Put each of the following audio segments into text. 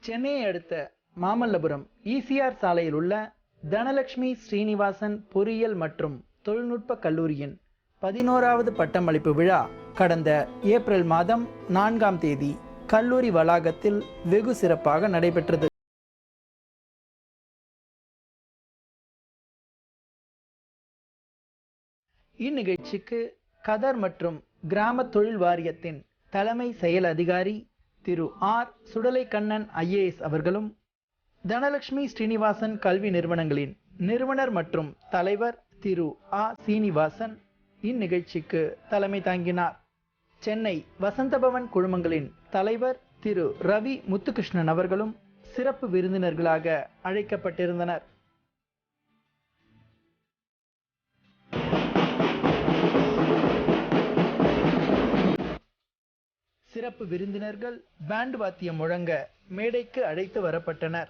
சென்னையை அடுத்த மாமல்லபுரம் ஈசிஆர் சாலையில் உள்ள தனலட்சுமி ஸ்ரீனிவாசன் பொறியியல் மற்றும் தொழில்நுட்ப கல்லூரியின் 11வது பட்டமளிப்பு விழா கடந்த ஏப்ரல் மாதம் 4ஆம் தேதி கல்லூரி வளாகத்தில் வெகு சிறப்பாக நடைபெற்றது. இந்நிகழ்ச்சிக்கு கதர் மற்றும் கிராம தொழில் வாரியத்தின் தலைமை செயல் அதிகாரி திரு ஆர் சுடலைக்கண்ணன் IAS அவர்களும், தனலட்சுமி ஸ்ரீனிவாசன் கல்வி நிறுவனங்களின் நிறுவனர் மற்றும் தலைவர் திரு ஆ சீனிவாசன் இந்நிகழ்ச்சிக்கு தலைமை தாங்கினார். சென்னை வசந்தபவன் குழுமங்களின் தலைவர் திரு ரவி முத்துகிருஷ்ணன் அவர்களும் சிறப்பு விருந்தினர்களாக அழைக்கப்பட்டிருந்தனர். சிறப்பு விருந்தினர்கள் பேண்ட் வாத்தியம் முழங்க மேடைக்கு அழைத்து வரப்பட்டனர்.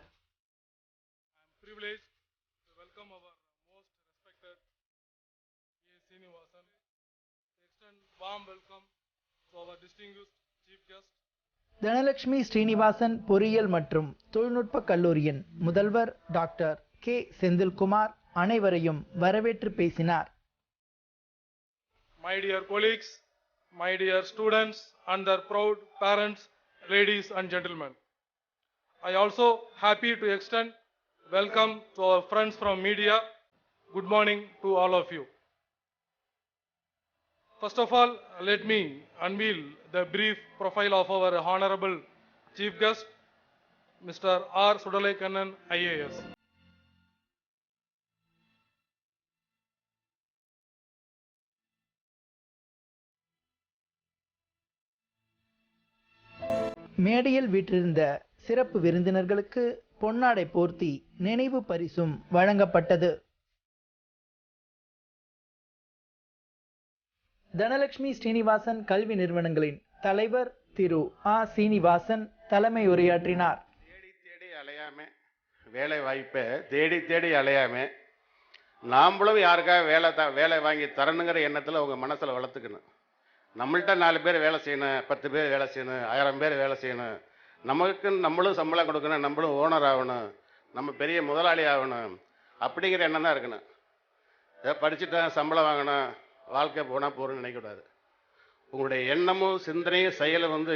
தனலட்சுமி ஸ்ரீனிவாசன் பொறியியல் மற்றும் தொழில்நுட்ப கல்லூரியின் முதல்வர் டாக்டர் கே செந்தில்குமார் அனைவரையும் வரவேற்று பேசினார். My dear colleagues, my dear students and their proud parents, ladies and gentlemen, I also happy to extend welcome to our friends from media. Good morning to all of you. First of all, let me unveil the brief profile of our honorable chief guest, Mr. R. Sudalaikannan, IAS. மேடையில் வீற்றிருந்த சிறப்பு விருந்தினர்களுக்கு பொன்னாடை போர்த்தி நினைவு பரிசும் வழங்கப்பட்டது. தனலட்சுமி ஸ்ரீனிவாசன் கல்வி நிறுவனங்களின் தலைவர் திரு ஆ சீனிவாசன் தலைமை உரையாற்றினார். தேடி அலையாம வேலை வாய்ப்பை தேடி அலையாம நாமளும் யாருக்காக வேலை வாங்கி தரணுங்கிற எண்ணத்தில் உங்கள் மனசில் வளர்த்துக்கணும். நம்மள்கிட்ட 4 பேர் வேலை செய்யணும், 10 பேர் வேலை செய்யணும், 1000 பேர் வேலை செய்யணும், நம்மளும் சம்பளம் கொடுக்கணும், நம்மளும் ஓனர் ஆகணும், நம்ம பெரிய முதலாளி ஆகணும் அப்படிங்கிற எண்ணம் தான் இருக்கணும். படிச்சுட்டேன் சம்பளம் வாங்கணும், வாழ்க்கை போனால் போகிறோன்னு நினைக்கக்கூடாது. உங்களுடைய எண்ணமும் சிந்தனையும் செயலும்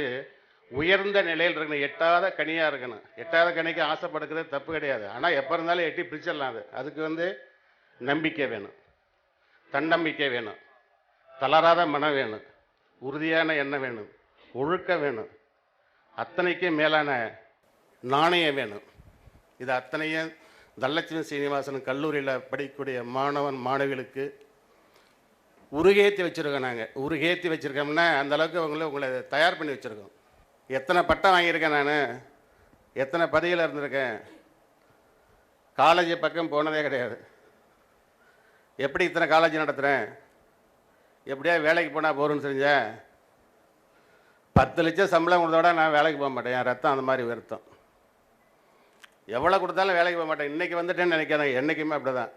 உயர்ந்த நிலையில் இருக்கணும், எட்டாத கனியாக இருக்கணும். எட்டாத கனிக்கு ஆசைப்படுக்கிறது தப்பு கிடையாது, ஆனால் எப்போ இருந்தாலும் எட்டி பிடிச்சிடலாம். அதுக்கு நம்பிக்கை வேணும், தன்னம்பிக்கை வேணும், தளராத மனம் வேணும், உறுதியான எண்ணம் வேணும், ஒழுக்கம் வேணும், அத்தனைக்கும் மேலான நாணயம் வேணும். இது அத்தனையும் தனலட்சுமி ஸ்ரீனிவாசன் கல்லூரியில் படிக்கக்கூடிய மாணவிகளுக்கு உருகேற்றி வச்சுருக்கோம். நாங்கள் உருகேற்றி வச்சுருக்கோம்னா அந்தளவுக்கு உங்களை தயார் பண்ணி வச்சுருக்கோம். எத்தனை பட்டம் வாங்கியிருக்கேன், நான் எத்தனை பதவியில் இருந்திருக்கேன், காலேஜ் பக்கம் போனதே கிடையாது. எப்படி இத்தனை காலேஜ் நடத்துகிறேன், எப்படியா வேலைக்கு போனால் போகிறேன்னு செஞ்சேன். 10 லட்சம் சம்பளம் கொடுத்தோட நான் வேலைக்கு போக மாட்டேன். என் ரத்தம் அந்த மாதிரி வருத்தம். எவ்வளோ கொடுத்தாலும் வேலைக்கு போக மாட்டேன். இன்றைக்கி வந்துட்டேன்னு நினைக்கிறேன். என்றைக்குமே அப்படி தான்.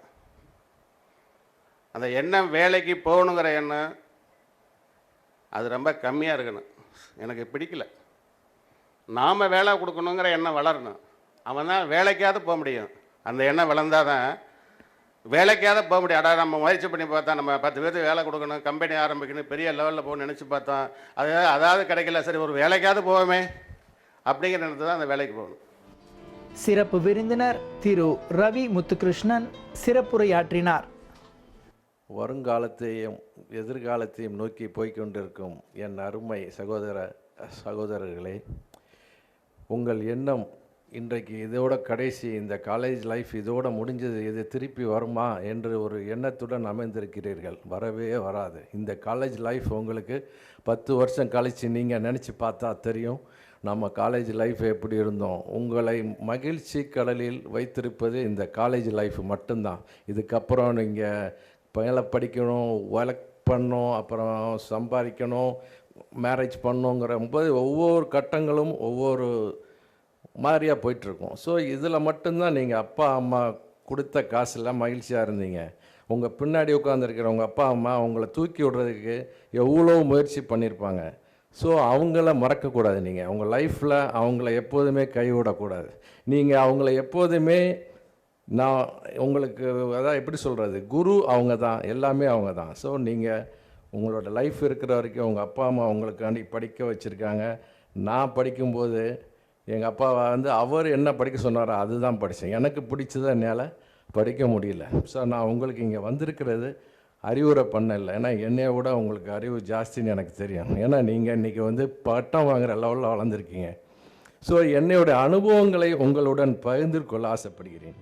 அந்த எண்ணம் வேலைக்கு போகணுங்கிற எண்ணம் அது ரொம்ப கம்மியாக இருக்கணும். எனக்கு பிடிக்கல. நாம் வேலை கொடுக்கணுங்கிற எண்ணம் வளரணும். அவன் தான் வேலைக்காவது போக முடியும். அந்த எண்ணம் வளர்ந்தால் தான் வேலைக்காவது போக முடியும். நம்ம முயற்சி பண்ணி பார்த்தா நம்ம 10 பேருக்கு வேலை கொடுக்கணும், கம்பெனி ஆரம்பிக்கணும், பெரிய லெவலில் போகணும்னு நினச்சி பார்த்தோம். அதாவது கிடைக்கல, சரி ஒரு வேலைக்காவது போவோமே அப்படிங்கிற எண்ணத்தை தான் அந்த வேலைக்கு போகணும். சிறப்பு விருந்தினர் திரு ரவி முத்துகிருஷ்ணன் சிறப்புரையாற்றினார். வருங்காலத்தையும் எதிர்காலத்தையும் நோக்கி போய்கொண்டிருக்கும் என் அருமை சகோதரர்களே, உங்கள் எண்ணம் இன்றைக்கு இதோட கடைசி, இந்த காலேஜ் லைஃப் இதோட முடிஞ்சது, இது திருப்பி வருமா என்று ஒரு எண்ணத்துடன் அமைந்திருக்கிறீர்கள். வரவே வராது. இந்த காலேஜ் லைஃப் உங்களுக்கு 10 வருஷம் கழித்து நீங்கள் நினச்சி பார்த்தா தெரியும் நம்ம காலேஜ் லைஃப் எப்படி இருந்தோம். உங்களை மகிழ்ச்சி கடலில் வைத்திருப்பது இந்த காலேஜ் லைஃப் மட்டும்தான். இதுக்கப்புறம் நீங்கள் வேலை படிக்கணும், ஒர்க் பண்ணணும், அப்புறம் சம்பாதிக்கணும், மேரேஜ் பண்ணணுங்கிற ஒவ்வொரு கட்டங்களும் ஒவ்வொரு மாதிரியாக போயிட்டுருக்கோம். ஸோ இதில் மட்டும்தான் நீங்கள் அப்பா அம்மா கொடுத்த காசில் மகிழ்ச்சியாக இருந்தீங்க. உங்கள் பின்னாடி உட்காந்துருக்கிற உங்கள் அப்பா அம்மா உங்களை தூக்கி விடுறதுக்கு எவ்வளோ முயற்சி பண்ணியிருப்பாங்க. ஸோ அவங்கள மறக்கக்கூடாது. நீங்கள் அவங்க லைஃப்பில் அவங்கள எப்போதுமே கைவிடக்கூடாது. நீங்கள் அவங்கள எப்போதுமே நான் உங்களுக்கு அதான் எப்படி சொல்கிறது, குரு அவங்க தான், எல்லாமே அவங்க தான். ஸோ நீங்கள் உங்களோட லைஃப் இருக்கிற வரைக்கும் உங்கள் அப்பா அம்மா உங்களுக்காண்டி படிக்க வச்சுருக்காங்க. நான் படிக்கும்போது எங்கள் அப்பா வந்து அவர் என்ன படிக்க சொன்னாரோ அதுதான் படித்தேன். எனக்கு பிடிச்சதை என்னால் படிக்க முடியல. ஸோ நான் உங்களுக்கு இங்கே வந்திருக்கிறது அறிவுரை பண்ணல. ஏன்னா என்னைய விட உங்களுக்கு அறிவு ஜாஸ்தின்னு எனக்கு தெரியும். ஏன்னா நீங்கள் இன்றைக்கி வந்து பட்டம் வாங்குகிற லெவலில் வளர்ந்துருக்கீங்க. ஸோ என்னுடைய அனுபவங்களை உங்களுடன் பகிர்ந்து கொள்ள ஆசைப்படுகிறேன்.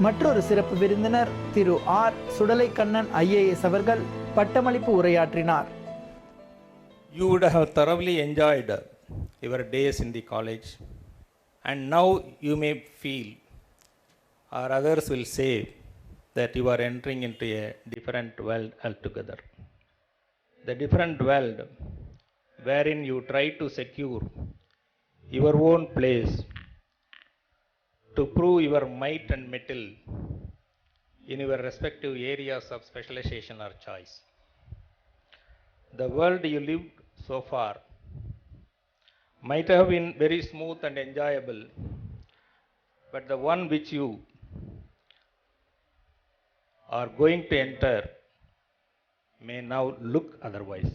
மற்றொரு சிறப்பு விருந்தினர் திரு ஆர் சுடலைக்கண்ணன் IAS அவர்கள் பட்டமளிப்பு உரையாற்றினார். You would have thoroughly enjoyed your days in the college, and now you may feel, or others will say, that you are entering into a different world altogether. The different world wherein you try to secure your own place, to prove your might and mettle in your respective areas of specialization or choice. The world you lived so far might have been very smooth and enjoyable, but the one which you are going to enter may now look otherwise.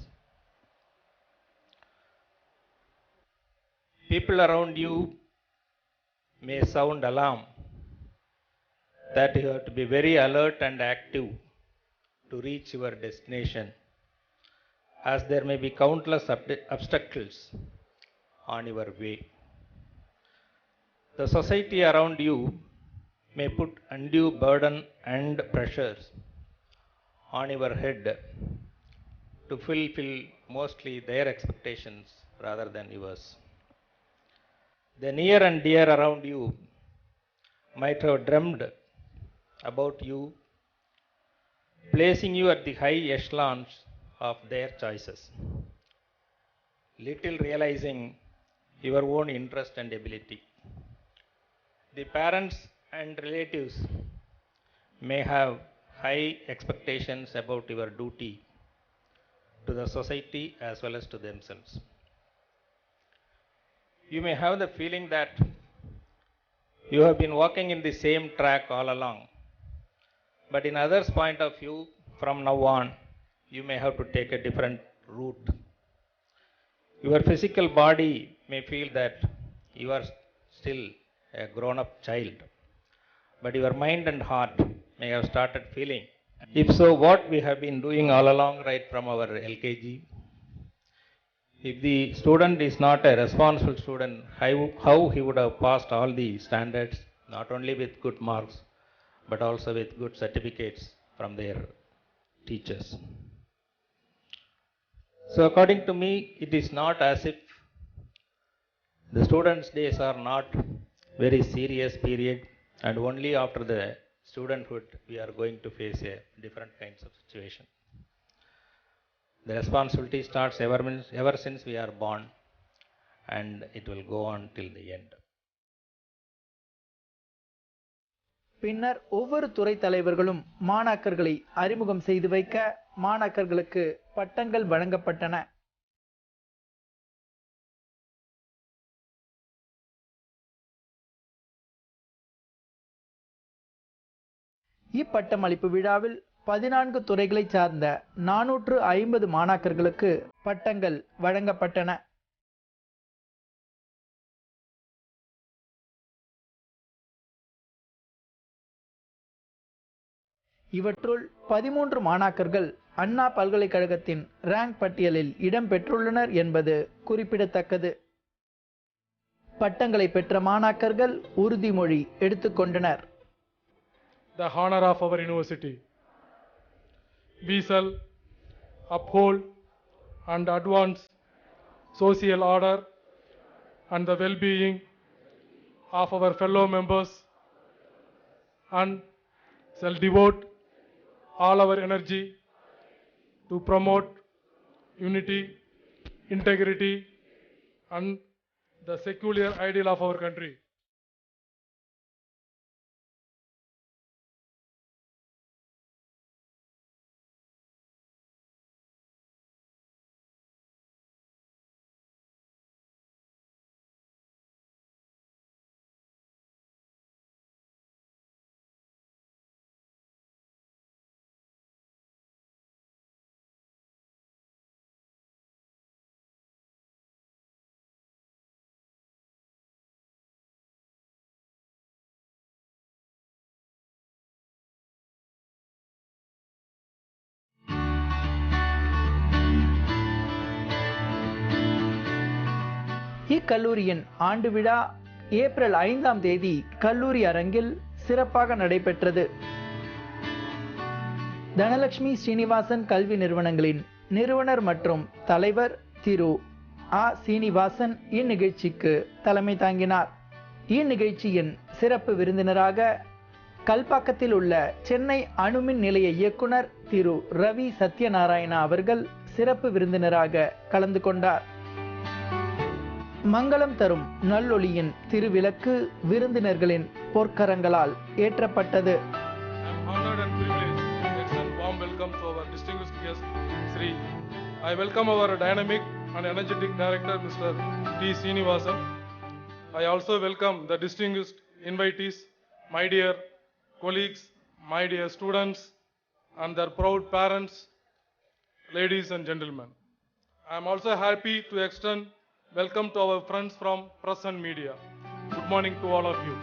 People around you may sound alarm that you have to be very alert and active to reach your destination, as there may be countless obstacles on your way. The society around you may put undue burden and pressures on your head to fulfill mostly their expectations rather than yours. The near and dear around you might have dreamed about you, placing you at the high echelons of their choices, little realizing your own interest and ability. The parents and relatives may have high expectations about your duty to the society as well as to themselves. You may have the feeling that you have been walking in the same track all along, but in others' point of view, from now on, you may have to take a different route. Your physical body may feel that you are still a grown-up child, but your mind and heart may have started feeling. If so, what we have been doing all along, right from our LKG, if the student is not a responsible student, how he would have passed all the standards, not only with good marks, but also with good certificates from their teachers. So according to me, it is not as if the students' days are not very serious period, and only after the studenthood we are going to face a different kinds of situation. The responsibility starts ever since we are born, and it will go on till the end. பின்னர் ஒவ்வொரு துறை தலைவர்களும் மாணாக்கர்களை அறிமுகம் செய்து வைக்க மாணாக்கர்களுக்கு பட்டங்கள் வழங்கப்பட்டன. இப்பட்டமளிப்பு விழாவில் 14 துறைகளைச் சார்ந்த 450 மாணாக்கர்களுக்கு பட்டங்கள் வழங்கப்பட்டன. இவற்றுள் 13 மாணாக்கர்கள் அண்ணா பல்கலைக்கழகத்தின் ரேங்க் பட்டியலில் இடம் பெற்றுள்ளனர் என்பது குறிப்பிடத்தக்கது. பட்டங்களை பெற்ற மாணாக்கர்கள் உறுதிமொழி எடுத்துக்கொண்டனர். The honor of our university. We shall uphold and advance social order and the well-being of our fellow members, and shall devote all our energy to promote unity, integrity, and the secular ideal of our country. இக்கல்லூரியின் ஆண்டு விழா April 5ஆம் தேதி கல்லூரி அரங்கில் சிறப்பாக நடைபெற்றது. தனலட்சுமி ஸ்ரீனிவாசன் கல்வி நிறுவனங்களின் நிறுவனர் மற்றும் தலைவர் திரு ஆ. சீனிவாசன் இந்நிகழ்ச்சிக்கு தலைமை தாங்கினார். இந்நிகழ்ச்சியின் சிறப்பு விருந்தினராக கல்பாக்கத்தில் உள்ள சென்னை அணுமின் நிலைய இயக்குனர் திரு ரவி சத்யநாராயணா அவர்கள் சிறப்பு விருந்தினராக கலந்து கொண்டார். மங்களம் தரும் நல்லொளியின் திருவிளக்கு விருந்தினர்களின் பொற்கரங்களால் ஏற்றப்பட்டது. I am honored and privileged to extend warm welcome to our distinguished guest, Sri. I welcome our dynamic and energetic director, Mr. T. Srinivasan. I also welcome the distinguished invitees, my dear colleagues, my dear students, and their proud parents, ladies and gentlemen. I am also happy to extend welcome to our friends from press and media. Good morning to all of you.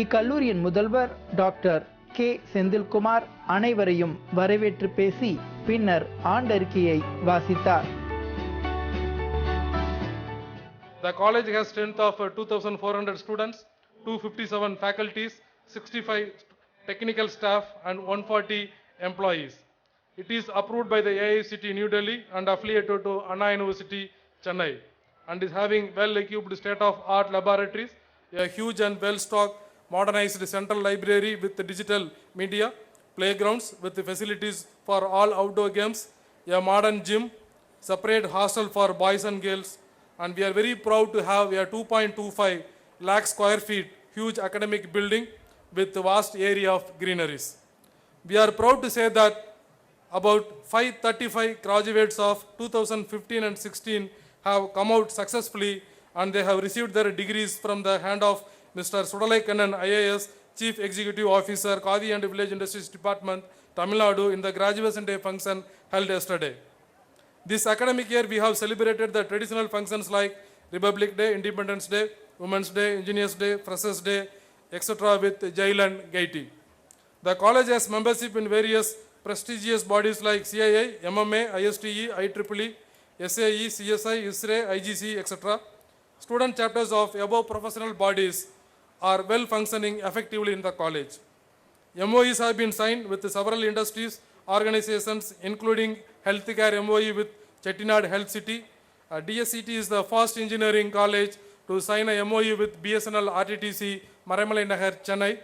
இக்கல்லூரியின் முதல்வர் doctor K. Senthilkumar அனைவரையும் வரவேற்று பேசி பின்னர் ஆண்டறிக்கையை வாசித்தார். The college has strength of 2,400 students, 257 faculties, 65 technical staff and 140 employees. It is approved by the AICT New Delhi and affiliated to Anna University, Chennai, and is having well-equipped state-of-art laboratories, a huge and well-stocked modernized central library with digital media, playgrounds with facilities for all outdoor games, a modern gym, separate hostel for boys and girls, and we are very proud to have a 2.25 lakh square feet huge academic building with vast area of greeneries. We are proud to say that about 535 graduates of 2015 and 16 have come out successfully and they have received their degrees from the hand of Mr. Sudalai Kannan IAS, Chief Executive Officer, Khadi and Village Industries Department, Tamil Nadu, in the graduation day function held yesterday. This academic year we have celebrated the traditional functions like Republic Day, Independence Day, Women's Day, Engineers Day, Freshers Day, etc. with jail and gaiety. The college has membership in various prestigious bodies like CII, MMA, ISTE, IEEE, SAE, CSI, ISRE, IGC, etc. Student chapters of above professional bodies are well functioning effectively in the college. MOEs have been signed with several industries, organizations, including healthcare MOE with Chettinad Health City. DSCT is the first engineering college to sign a MOE with BSNL RTTC, Maramalai Nagar, Chennai.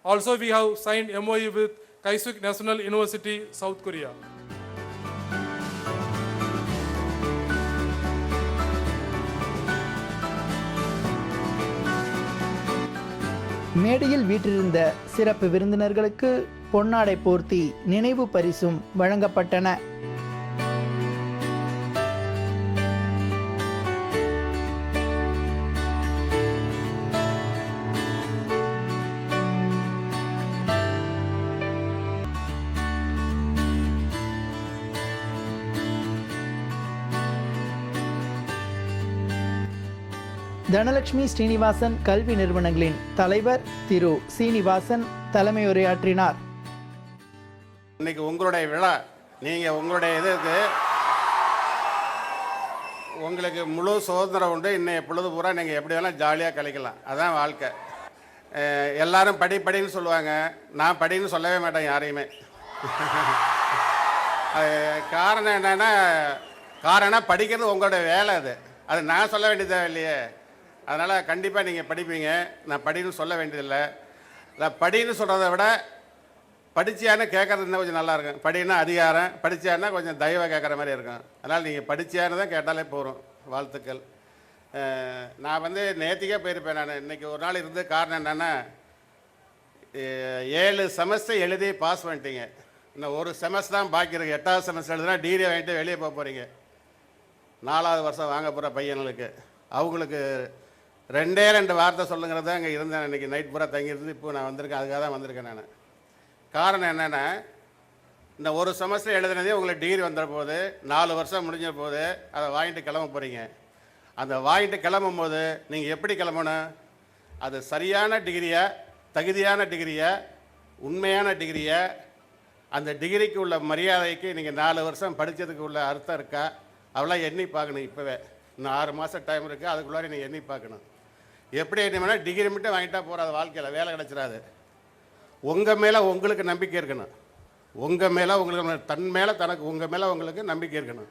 Also, we have signed MOE with Kaisuk National University, South Korea. மேடையில் வீற்றிருந்த சிறப்பு விருந்தினர்களுக்கு பொன்னாடை போர்த்தி நினைவு பரிசும் வழங்கப்பட்டன. தனலட்சுமி ஸ்ரீனிவாசன் கல்வி நிறுவனங்களின் தலைவர் திரு சீனிவாசன் தலைமையுரையாற்றினார். இன்னைக்கு உங்களுடைய விழா, நீங்கள் உங்களுடைய இதுக்கு உங்களுக்கு முழு சுதந்திரம் உண்டு. இன்னைய பொழுது பூரா நீங்கள் எப்படி வேணால் ஜாலியாக கழிக்கலாம். அதான் வாழ்க்கை. எல்லாரும் படின்னு சொல்லுவாங்க, நான் படின்னு சொல்லவே மாட்டேன் யாரையுமே. காரணம் என்னென்னா, படிக்கிறது உங்களுடைய வேலை. அது நான் சொல்ல வேண்டியதாக இல்லையே. அதனால் கண்டிப்பாக நீங்கள் படிப்பீங்க. நான் படின்னு சொல்ல வேண்டியதில்லை. நான் படின்னு சொல்கிறத விட படிச்சியான்னு கேட்குறது இருந்தால் கொஞ்சம் நல்லாயிருக்கும். படின்னா அதிகாரம், படித்தாருன்னா கொஞ்சம் தயவாக கேட்குற மாதிரி இருக்கும். அதனால் நீங்கள் படிச்சியான்னு தான் கேட்டாலே போகிறோம். வாழ்த்துக்கள். நான் நேற்றுக்கே போயிருப்பேன். நான் இன்றைக்கி ஒரு நாள் இருந்து காரணம் என்னென்னா, 7 செமஸ்டர் எழுதி பாஸ் பண்ணிட்டீங்க. இன்னும் ஒரு செமஸ்டர் தான் பாக்கி இருக்குது. 8வது செமஸ்டர் எழுதுனா டிகிரி வாங்கிட்டு வெளியே போக போகிறீங்க. 4வது வருஷம் வாங்க போகிற பையனுக்கு அவங்களுக்கு 2 வார்த்தை சொல்லுங்கிறது தான் அங்கே இருந்தேன். இன்றைக்கி நைட் பூரா தங்கியிருந்து இப்போ நான் வந்திருக்கேன். அதுக்காக தான் வந்திருக்கேன் நான். காரணம் என்னென்னா, இந்த ஒரு செமஸ்டர் எழுதுனதே உங்களுக்கு டிகிரி வந்துட போது, 4 வருஷம் முடிஞ்ச போது அதை வாங்கிட்டு கிளம்ப போகிறீங்க. அந்த வாங்கிட்டு கிளம்பும் போது நீங்கள் எப்படி கிளம்பணும்? அது சரியான டிகிரியா, தகுதியான டிகிரியா, உண்மையான டிகிரியா, அந்த டிகிரிக்கு உள்ள மரியாதைக்கு நீங்கள் 4 வருஷம் படித்ததுக்கு உள்ள அர்த்தம் இருக்கா? அவளாம் எண்ணி பார்க்கணும் இப்போவே. இன்னும் 6 மாதம் டைம் இருக்குது, அதுக்குள்ளார நீங்கள் எண்ணி பார்க்கணும். எப்படி எண்ணினா டிகிரி மட்டும் வாங்கிட்டா போகாது, வாழ்க்கையில் வேலை கிடச்சிடாது. உங்கள் மேலே உங்களுக்கு நம்பிக்கை இருக்கணும். உங்கள் மேலே உங்களுக்கு தன் மேலே தனக்கு உங்கள் மேலே உங்களுக்கு நம்பிக்கை இருக்கணும்.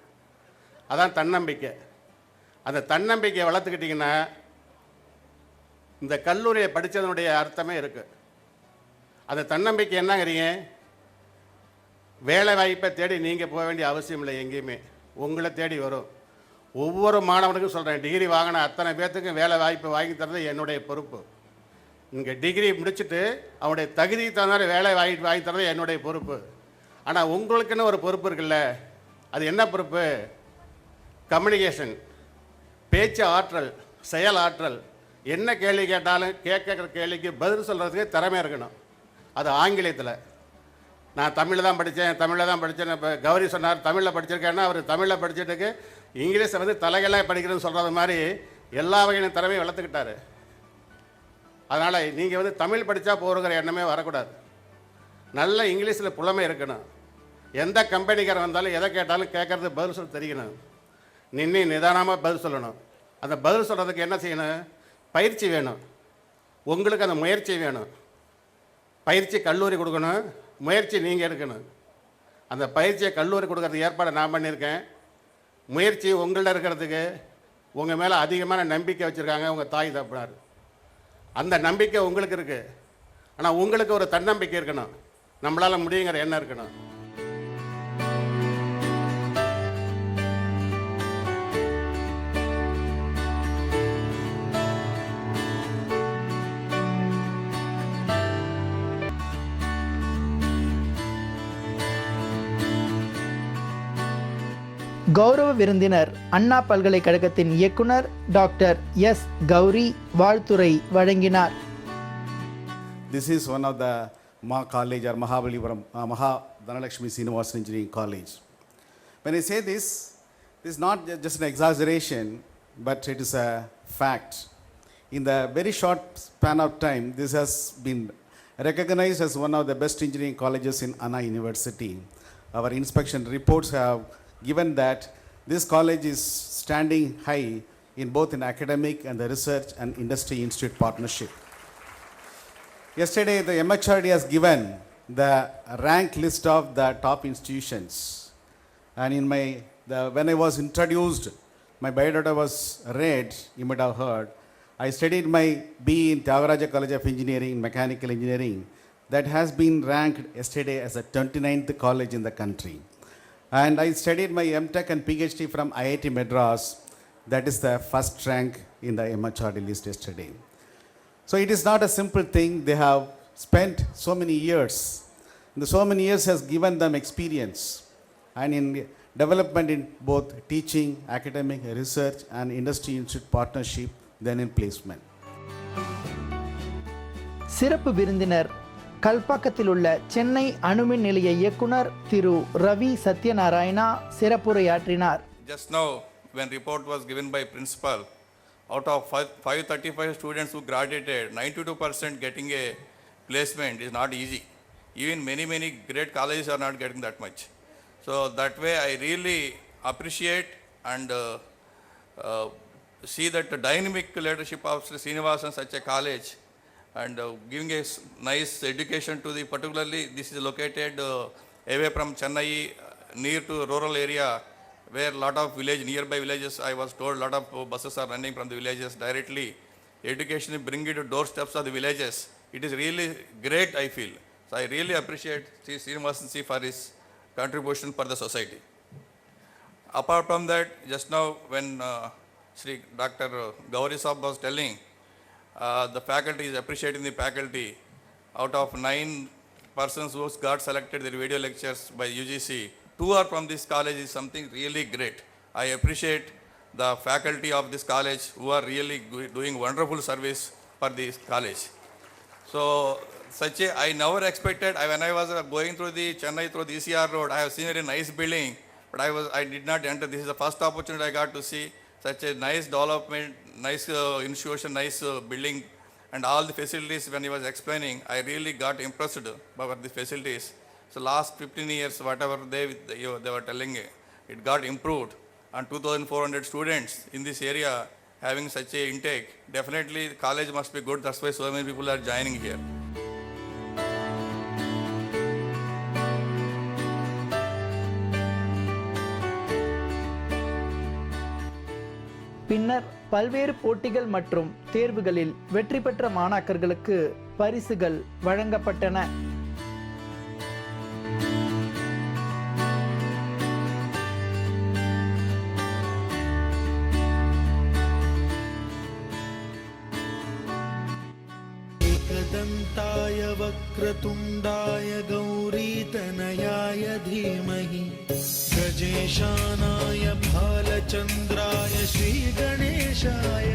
அதான் தன்னம்பிக்கை. அந்த தன்னம்பிக்கையை வளர்த்துக்கிட்டிங்கன்னா இந்த கல்லூரியை படித்ததனுடைய அர்த்தமே இருக்குது. அந்த தன்னம்பிக்கை என்னங்கிறீங்க, வேலை வாய்ப்பை தேடி நீங்கள் போக வேண்டிய அவசியம் இல்லை, எங்கேயுமே உங்களை தேடி வரும். ஒவ்வொரு மாணவனுக்கும் சொல்கிறேன், டிகிரி வாங்கின அத்தனை பேர்த்துக்கும் வேலை வாய்ப்பு வாங்கி தரது என்னுடைய பொறுப்பு. இங்கே டிகிரி முடிச்சுட்டு அவனுடைய தகுதிக்கு தகுந்த வேலை வாங்கி தரது என்னுடைய பொறுப்பு. ஆனால் உங்களுக்குன்னு ஒரு பொறுப்பு இருக்குல்ல, அது என்ன பொறுப்பு? கம்யூனிகேஷன், பேச்சு ஆற்றல், செயல் ஆற்றல். என்ன கேள்வி கேட்டாலும் கேட்குற கேள்விக்கு பதில் சொல்கிறதுக்கு திறமை இருக்கணும். அது ஆங்கிலத்தில். நான் தமிழில் தான் படித்தேன் இப்போ கௌரி சொன்னார் தமிழில் படிச்சிருக்கேன்னா அவர் தமிழில் படிச்சுட்டுக்கு இங்கிலீஷை வந்து தலைகளாக படிக்கிறேன்னு சொல்கிறது மாதிரி எல்லா வகையான திறமையும் வளர்த்துக்கிட்டாரு. அதனால் நீங்கள் வந்து தமிழ் படித்தா போகிற எண்ணமே வரக்கூடாது. நல்ல இங்கிலீஷில் புலமை இருக்கணும். எந்த கம்பெனிக்காரன் வந்தாலும் எதை கேட்டாலும் கேட்குறது பதில் சொல்ல தெரியணும். நிதானமாக பதில் சொல்லணும். அந்த பதில் சொல்கிறதுக்கு என்ன செய்யணும்? பயிற்சி வேணும். உங்களுக்கு அந்த முயற்சி வேணும். பயிற்சி கல்லூரி கொடுக்கணும், முயற்சி நீங்கள் எடுக்கணும். அந்த பயிற்சியை கல்லூரி கொடுக்கறதுக்கு ஏற்பாடு நான் பண்ணியிருக்கேன். முயற்சி உங்கள்கிட்ட இருக்கிறதுக்கு உங்கள் மேலே அதிகமான நம்பிக்கை வச்சுருக்காங்க உங்கள் தாய் தப்பினார். அந்த நம்பிக்கை உங்களுக்கு இருக்குது. ஆனால் உங்களுக்கு ஒரு தன்னம்பிக்கை இருக்கணும், நம்மளால் முடியுங்கிற எண்ணம் இருக்கணும். கௌரவ விருந்தினர் அண்ணா பல்கலைக்கழகத்தின் இயக்குனர் டாக்டர் எஸ் கௌரி வாழ்த்துரை வழங்கினார். This is one of the Ma College or Mahabalipuram Maha Dhanalakshmi Srinivasan Engineering College. When I say this is not just an exaggeration, but it is a fact. In the very short span of time, this has been recognized as one of the best engineering colleges in Anna University. Our inspection reports have given that this college is standing high in both in academic and the research and industry institute partnership. Yesterday, the MHRD has given the rank list of the top institutions. And when I was introduced, my biodata was read, you might have heard. I studied my BE in Tyagaraja College of Engineering, Mechanical Engineering. That has been ranked yesterday as the 29th college in the country. And I studied my MTech and PhD from IIT Madras. That is the first rank in the MHRD list yesterday. So it is not a simple thing. They have spent so many years. And so many years has given them experience and in development in both teaching, academic, research and industry institute partnership, then in placement. சிறப்பு விருந்தினர் கல்பாக்கத்தில் உள்ள சென்னை அணுமின் நிலைய இயக்குனர் திரு ரவி சத்யநாராயணா சிறப்புரையாற்றினார். Just now, when report was given by principal, out of 535 students who graduated, 92% getting a placement is not easy. Even many great colleges are not getting that much. So that way I really appreciate and see that the dynamic leadership of Sri Srinivasan such a college and giving a nice education to the, particularly this is located away from Chennai, near to rural area where lot of nearby villages, I was told lot of buses are running from the villages directly. Education bring it to doorsteps of the villages. It is really great, I feel. So I really appreciate Sri Srinivasan Ji for his contribution for the society. Apart from that, just now when Sri Dr. Gauri Saab was telling, the faculty is appreciating the faculty. Out of 9 persons who got selected the video lectures by UGC, 2 are from this college is something really great. I appreciate the faculty of this college who are really doing wonderful service for this college. So I never expected, when I was going through the Chennai through the ECR road, I have seen a very nice building, but I did not enter. This is the first opportunity I got to see such a nice development, nice institution, nice building, and all the facilities. When he was explaining, I really got impressed by the facilities. So last 15 years, whatever they were telling, it got improved. and 2,400 students in this area having such a intake, definitely the college must be good. That's why so many people are joining here. பின்னர் பல்வேறு போட்டிகள் மற்றும் தேர்வுகளில் வெற்றி பெற்ற மாணாக்கர்களுக்கு பரிசுகள் வழங்கப்பட்டன. एकदन्ताय वक्रतुण्डाय गौरीतनयाय धीमहि गजेशानाय भालचन्द्राय श्रीगणेशाय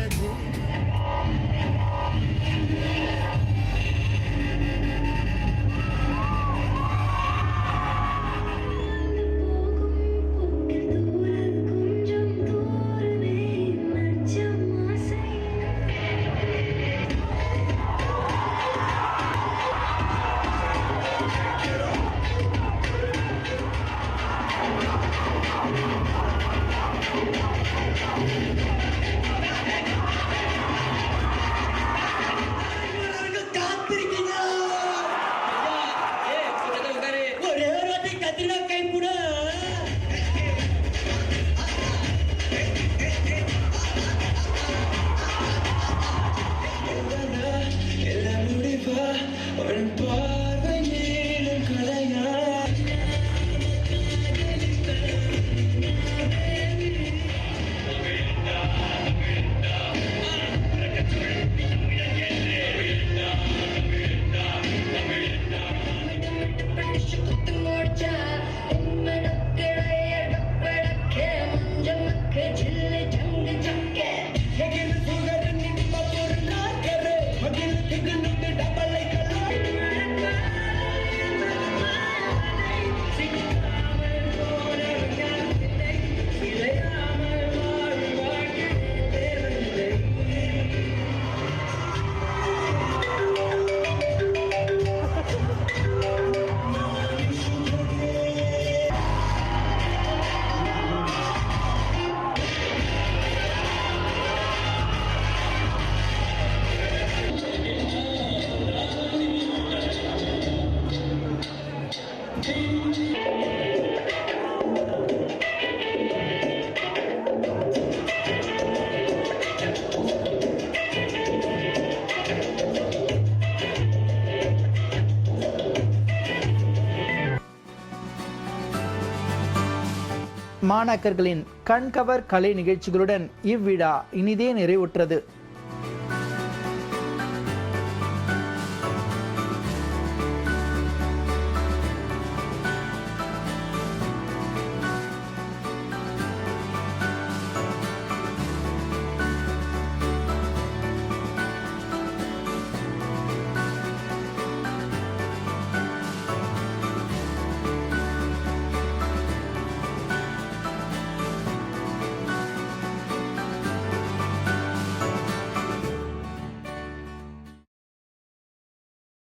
மாணாக்கர்களின் கண்கவர் கலை நிகழ்ச்சிகளுடன் இவ்விழா இனிதே நிறைவுற்றது.